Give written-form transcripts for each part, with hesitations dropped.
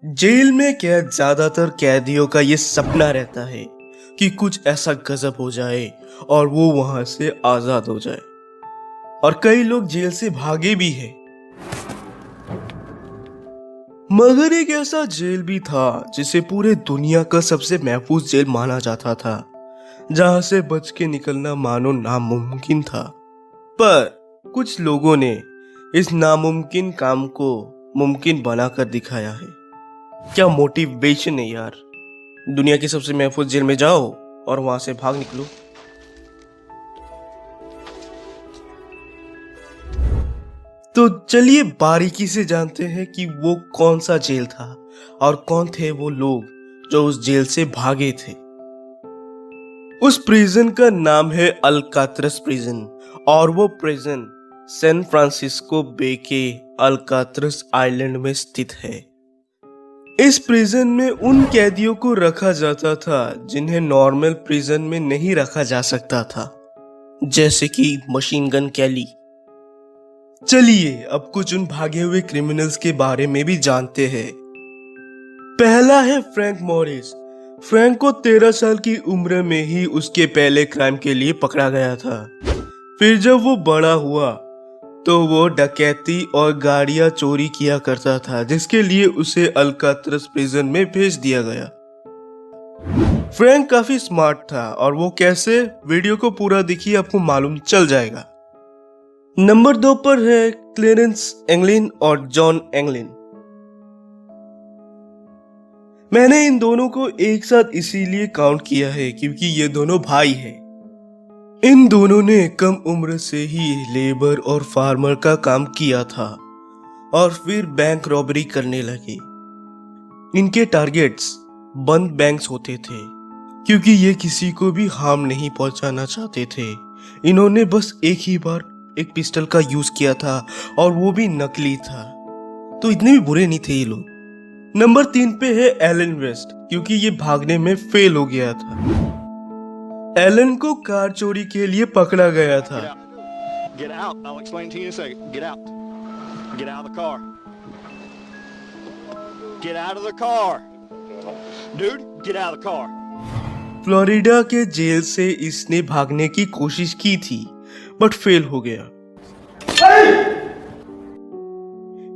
Jail में कैद ज्यादातर कैदियों का ये सपना रहता है कि कुछ ऐसा गजब हो जाए और वो वहां से आजाद हो जाए। और कई लोग जेल से भागे भी हैं। मगर एक ऐसा जेल भी था जिसे पूरे दुनिया का सबसे महफूज जेल माना जाता था, जहां से बच के निकलना मानो नामुमकिन था। पर कुछ लोगों ने इस नामुमकिन काम को मुमकिन बनाकर दिखाया है। क्या मोटिवेशन है यार। दुनिया की सबसे महफूज जेल में जाओ और वहां से भाग निकलो। तो चलिए बारीकी से जानते हैं कि वो कौन सा जेल था और कौन थे वो लोग जो उस जेल से भागे थे। उस प्रिजन का नाम है अल्कात्रस प्रिजन और वो प्रिजन सैन फ्रांसिस्को बे के अल्कात्रस आइलैंड में स्थित है। इस प्रिजन में उन कैदियों को रखा जाता था जिन्हें नॉर्मल प्रिजन में नहीं रखा जा सकता था, जैसे कि मशीन गन कैली। चलिए अब कुछ उन भागे हुए क्रिमिनल्स के बारे में भी जानते हैं। पहला है फ्रैंक मॉरिस। फ्रैंक को 13 साल की उम्र में ही उसके पहले क्राइम के लिए पकड़ा गया था। फिर जब वो बड़ा हुआ तो वो डकैती और गाड़ियां चोरी किया करता था, जिसके लिए उसे अल्कात्रस प्रिजन में भेज दिया गया। फ्रैंक काफी स्मार्ट था और वो कैसे, वीडियो को पूरा देखिए आपको मालूम चल जाएगा। नंबर 2 पर है क्लेरेंस एंगलिन और जॉन एंगलिन। मैंने इन दोनों को एक साथ इसीलिए काउंट किया है क्योंकि ये दोनों भाई हैं। इन दोनों ने कम उम्र से ही लेबर और फार्मर का काम किया था और फिर बैंक रॉबरी करने लगे। इनके टारगेट्स बंद बैंक्स होते थे क्योंकि ये किसी को भी हार्म नहीं पहुंचाना चाहते थे। इन्होंने बस एक ही बार एक पिस्टल का यूज किया था और वो भी नकली था, तो इतने भी बुरे नहीं थे ये लोग। नंबर 3 पे है एलन वेस्ट, क्योंकि ये भागने में फेल हो गया था। एलन को कार चोरी के लिए पकड़ा गया था। Get out. I'll explain to you in a second. Get out. Get out of the car. Get out of the car. Dude, get out of the car. Florida के जेल से इसने भागने की कोशिश की थी बट फेल हो गया।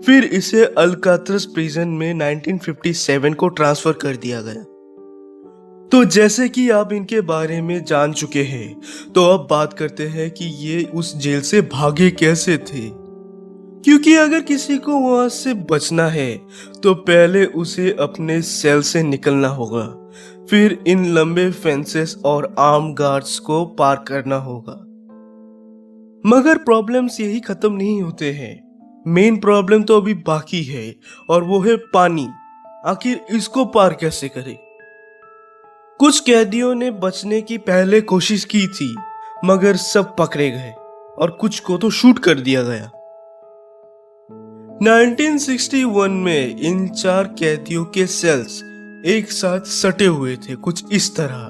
फिर इसे अल्कात्रस प्रिजन में 1957 को ट्रांसफर कर दिया गया। तो जैसे कि आप इनके बारे में जान चुके हैं, तो अब बात करते हैं कि ये उस जेल से भागे कैसे थे। क्योंकि अगर किसी को वहां से बचना है तो पहले उसे अपने सेल से निकलना होगा, फिर इन लंबे फेंसेस और आर्म गार्ड्स को पार करना होगा। मगर प्रॉब्लम्स यही खत्म नहीं होते हैं। मेन प्रॉब्लम तो अभी बाकी है और वो है पानी। आखिर इसको पार कैसे करें? कुछ कैदियों ने बचने की पहले कोशिश की थी मगर सब पकड़े गए और कुछ को तो शूट कर दिया गया। 1961 में इन 4 कैदियों के सेल्स एक साथ सटे हुए थे, कुछ इस तरह।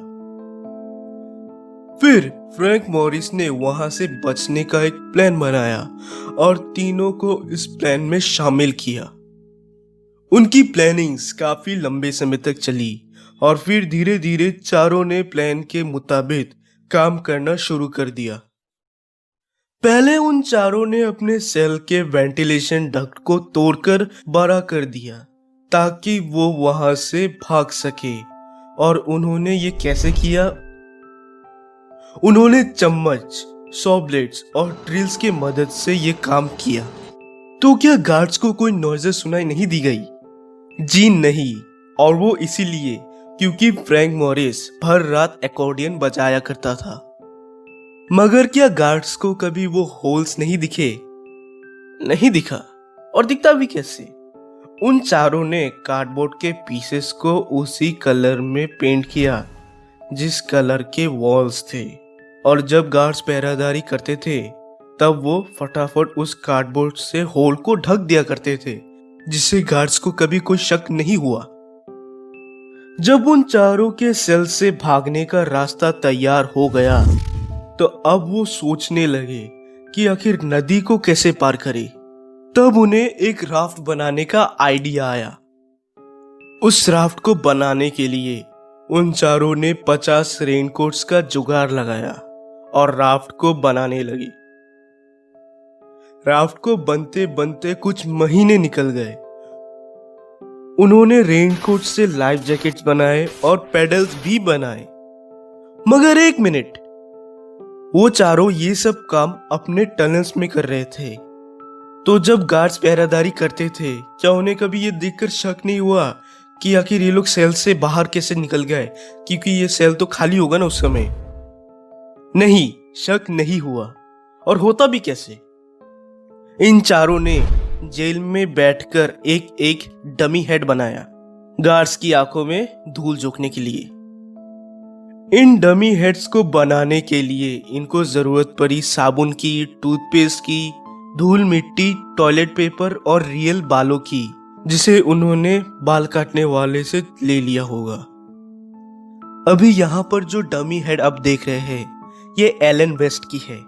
फिर फ्रैंक मॉरिस ने वहां से बचने का एक प्लान बनाया और तीनों को इस प्लान में शामिल किया। उनकी प्लानिंग्स काफी लंबे समय तक चली और फिर धीरे धीरे चारों ने प्लान के मुताबिक काम करना शुरू कर दिया। पहले उन चारों ने अपने सेल के वेंटिलेशन डक्ट को तोड़कर बड़ा कर दिया ताकि वो वहां से भाग सके। और उन्होंने ये कैसे किया? उन्होंने चम्मच, सॉ ब्लेड्स और ड्रिल्स के मदद से ये काम किया। तो क्या गार्ड्स को कोई नॉइज़ सुनाई नहीं दी गई? जी नहीं, और वो इसीलिए क्योंकि फ्रैंक मॉरिस भर रात एकॉर्डियन बजाया करता था। मगर क्या गार्ड्स को कभी वो होल्स नहीं दिखे? नहीं दिखा। और दिखता भी कैसे? उन चारों ने कार्डबोर्ड के पीसेस को उसी कलर में पेंट किया जिस कलर के वॉल्स थे, और जब गार्ड्स पहरादारी करते थे तब वो फटाफट उस कार्डबोर्ड से होल को ढक दिया करते थे, जिससे गार्ड्स को कभी कोई शक नहीं हुआ। जब उन चारों के सेल से भागने का रास्ता तैयार हो गया तो अब वो सोचने लगे कि आखिर नदी को कैसे पार करें। तब उन्हें एक राफ्ट बनाने का आइडिया आया। उस राफ्ट को बनाने के लिए उन चारों ने 50 रेनकोट्स का जुगाड़ लगाया और राफ्ट को बनाने लगी। राफ्ट को बनते बनते कुछ महीने निकल गए। उन्होंने रेनकोट से लाइफ जैकेट्स बनाए और पेडल्स भी बनाए। मगर एक मिनट, वो चारों ये सब काम अपने टनल्स में कर रहे थे। तो जब गार्ड्स पहरादारी करते थे, क्या उन्हें कभी ये देखकर शक नहीं हुआ कि आखिर ये लोग सेल से बाहर कैसे निकल गए, क्योंकि ये सेल तो खाली होगा ना उस समय? नहीं, शक नहीं हुआ। और होता भी कैसे? इन चारों ने जेल में बैठकर एक एक डमी हेड बनाया, गार्ड्स की आंखों में धूल झोंकने के लिए। इन डमी हेड्स को बनाने के लिए इनको जरूरत पड़ी साबुन की, टूथपेस्ट की, धूल मिट्टी, टॉयलेट पेपर और रियल बालों की, जिसे उन्होंने बाल काटने वाले से ले लिया होगा। अभी यहाँ पर जो डमी हेड आप देख रहे हैं, ये एलन वेस्ट की है।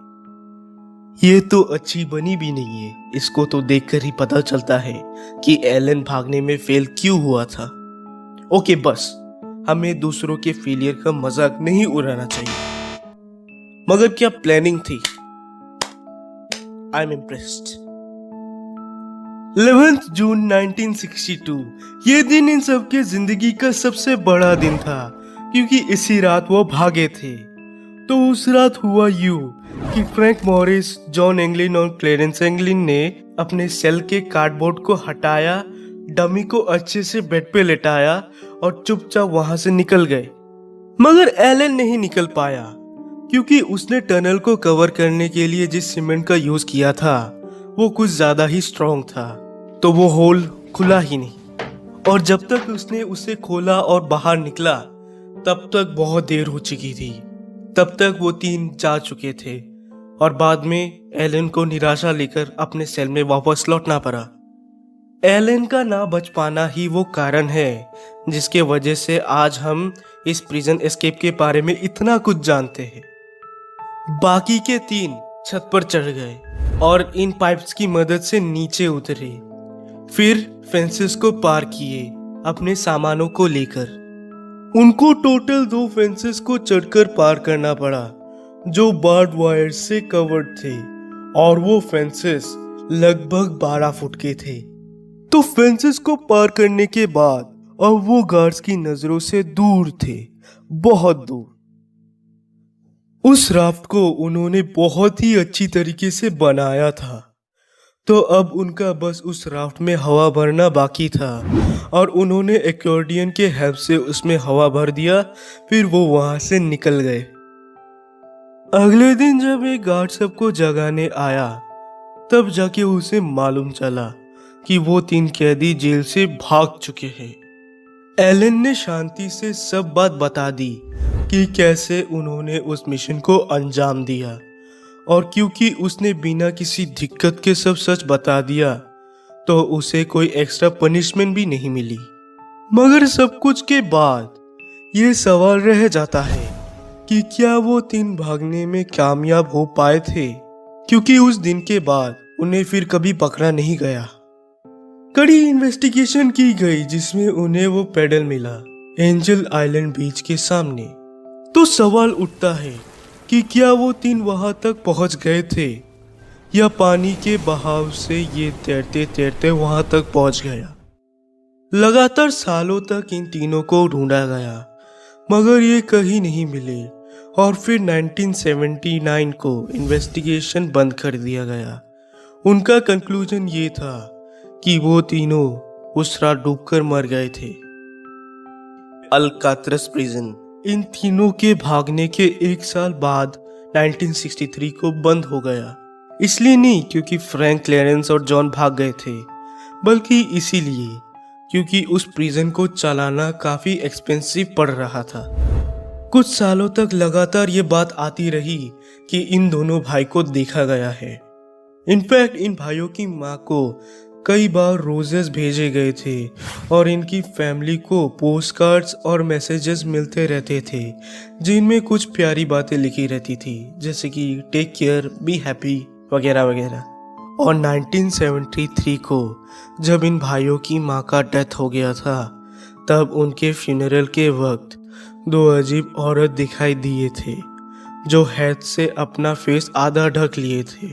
ये तो अच्छी बनी भी नहीं है। इसको तो देखकर ही पता चलता है कि एलन भागने में फेल क्यों हुआ था। ओके, बस हमें दूसरों के फेलियर का मजाक नहीं उड़ाना चाहिए। मगर क्या प्लानिंग थी! I am impressed. 11 जून 1962 ये दिन इन सबके जिंदगी का सबसे बड़ा दिन था, क्योंकि इसी रात वो भागे थे। तो उस रात हुआ यूं कि फ्रैंक मॉरिस, जॉन एंगलिन और क्लेरेंस एंगलिन ने अपने सेल के कार्डबोर्ड को हटाया, डमी को अच्छे से बेड पे लेटाया और चुपचाप वहां से निकल गए। मगर एलन नहीं निकल पाया, क्योंकि उसने टनल को कवर करने के लिए जिस सीमेंट का यूज किया था वो कुछ ज्यादा ही स्ट्रॉन्ग था, तो वो होल खुला ही नहीं। और जब तक उसने उसे खोला और बाहर निकला, तब तक बहुत देर हो चुकी थी। तब तक वो तीन जा चुके थे और बाद में एलन को निराशा लेकर अपने सेल में वापस लौटना पड़ा। एलन का ना बच पाना ही वो कारण है जिसके वजह से आज हम इस प्रिजन एस्केप के बारे में इतना कुछ जानते हैं। बाकी के तीन छत पर चढ़ गए और इन पाइप्स की मदद से नीचे उतरे, फिर फेंसेस को पार किए अपने सामानों को लेकर। उनको टोटल 2 फेंसेस को चढ़कर पार करना पड़ा जो बार्ड वायर से कवर्ड थे, और वो फेंसेस लगभग 12 फुट के थे। तो फेंसेस को पार करने के बाद अब वो गार्ड्स की नजरों से दूर थे, बहुत दूर। उस राफ्ट को उन्होंने बहुत ही अच्छी तरीके से बनाया था, तो अब उनका बस उस राफ्ट में हवा भरना बाकी था, और उन्होंने एक्कॉर्डियन के हेल्प से उसमें हवा भर दिया। फिर वो वहां से निकल गए। अगले दिन जब एक गार्ड सबको जगाने आया, तब जाके उसे मालूम चला कि वो 3 कैदी जेल से भाग चुके हैं। एलन ने शांति से सब बात बता दी कि कैसे उन्होंने उस मिशन को अंजाम दिया, और क्योंकि उसने बिना किसी दिक्कत के सब सच बता दिया, तो उसे कोई एक्स्ट्रा पनिशमेंट भी नहीं मिली। मगर सब कुछ के बाद ये सवाल रह जाता है कि क्या वो 3 भागने में कामयाब हो पाए थे, क्योंकि उस दिन के बाद उन्हें फिर कभी पकड़ा नहीं गया। कड़ी इन्वेस्टिगेशन की गई जिसमें उन्हें वो पेडल मिला एंजल आइलैंड बीच के सामने। तो सवाल उठता है कि क्या वो 3 वहां तक पहुंच गए थे, या पानी के बहाव से ये तैरते तैरते वहां तक पहुंच गया। लगातार सालों तक इन तीनों को ढूंढा गया, मगर ये कहीं नहीं मिले, और फिर 1979 को इन्वेस्टिगेशन बंद कर दिया गया। उनका कंक्लूजन ये था कि वो तीनों उस रात डूबकर मर गए थे। अल्कात्रस प्रिजन इन तीनों के भागने के 1 साल बाद 1963 को बंद हो गया। इसलिए नहीं क्योंकि फ्रैंक, क्लेरेंस और जॉन भाग गए थे, बल्कि इसीलिए क्योंकि उस प्रिजन को चलाना काफी एक्सपेंसिव पड़ रहा था। कुछ सालों तक लगातार ये बात आती रही कि इन दोनों भाई को देखा गया है। इनफैक्ट इन भाइयों की माँ को कई बार रोजेस भेजे गए थे, और इनकी फैमिली को पोस्ट कार्ड्स और मैसेजेस मिलते रहते थे जिनमें कुछ प्यारी बातें लिखी रहती थी, जैसे कि टेक केयर, बी हैप्पी वगैरह वगैरह। और 1973 को जब इन भाइयों की माँ का डेथ हो गया था, तब उनके फ्यूनरल के वक्त दो अजीब औरत दिखाई दिए थे जो हैट से अपना फेस आधा ढक लिए थे।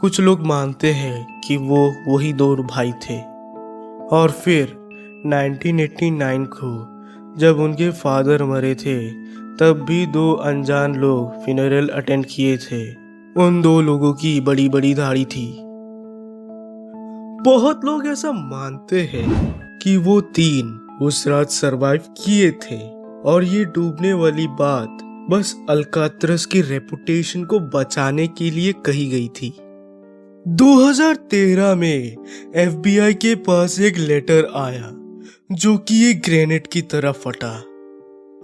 कुछ लोग मानते हैं कि वो वही दो भाई थे। और फिर 1989 को जब उनके फादर मरे थे तब भी दो अनजान लोग फ्यूनरल अटेंड किए थे। उन दो लोगों की बड़ी बड़ी दाढ़ी थी। बहुत लोग ऐसा मानते हैं कि वो तीन उस रात सरवाइव किए थे और ये डूबने वाली बात बस अल्कात्रस की रेपुटेशन को बचाने के लिए कही गई थी। 2013 में FBI के पास एक लेटर आया जो कि एक ग्रेनेड की तरह फटा।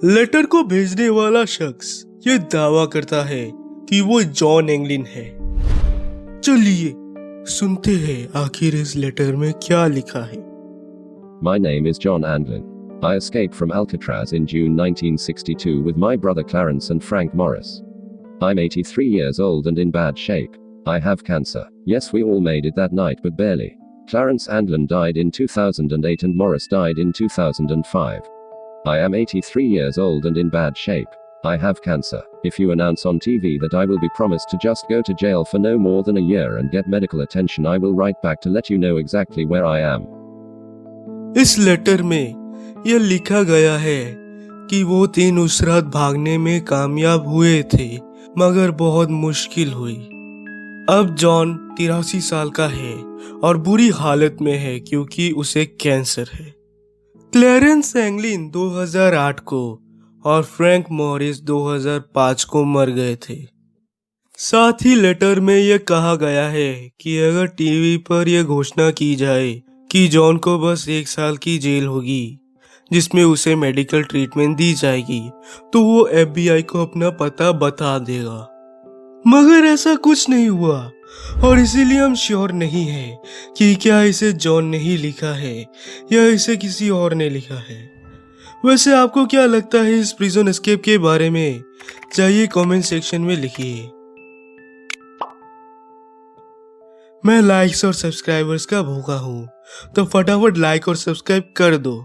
लेटर को भेजने वाला शख्स ये दावा करता है कि वो जॉन एंगलिन है। चलिए सुनते हैं आखिर इस लेटर में क्या लिखा है। My name is John Anglin. I escaped from Alcatraz in June 1962 with my brother Clarence and Frank Morris. I'm 83 years old and in bad shape. I have cancer. Yes, we all made it that night, but barely. Clarence Anglin died in 2008 and Morris died in 2005. I am 83 years old and in bad shape. I have cancer. If you announce on TV that I will be promised to just go to jail for no more than a year and get medical attention, I will write back to let you know exactly where I am. इस letter में यह लिखा गया है कि वो तीन उस रात भागने में कामयाब हुए थे मगर बहुत मुश्किल हुई। अब जॉन 83 साल का है और बुरी हालत में है क्योंकि उसे कैंसर है। क्लैरेंस एंगलिन 2008 को और फ्रैंक मॉरिस 2005 को मर गए थे। साथ ही लेटर में यह कहा गया है कि अगर टीवी पर यह घोषणा की जाए कि जॉन को बस 1 साल की जेल होगी जिसमें उसे मेडिकल ट्रीटमेंट दी जाएगी तो वो FBI को अपना पता बता देगा। मगर ऐसा कुछ नहीं हुआ और इसीलिए हम श्योर नहीं है कि क्या इसे जॉन ने ही लिखा है या इसे किसी और ने लिखा है। वैसे आपको क्या लगता है इस प्रिजन एस्केप के बारे में? चाहिए कमेंट सेक्शन में लिखिए। मैं लाइक्स और सब्सक्राइबर्स का भूखा हूँ तो फटाफट लाइक और सब्सक्राइब कर दो।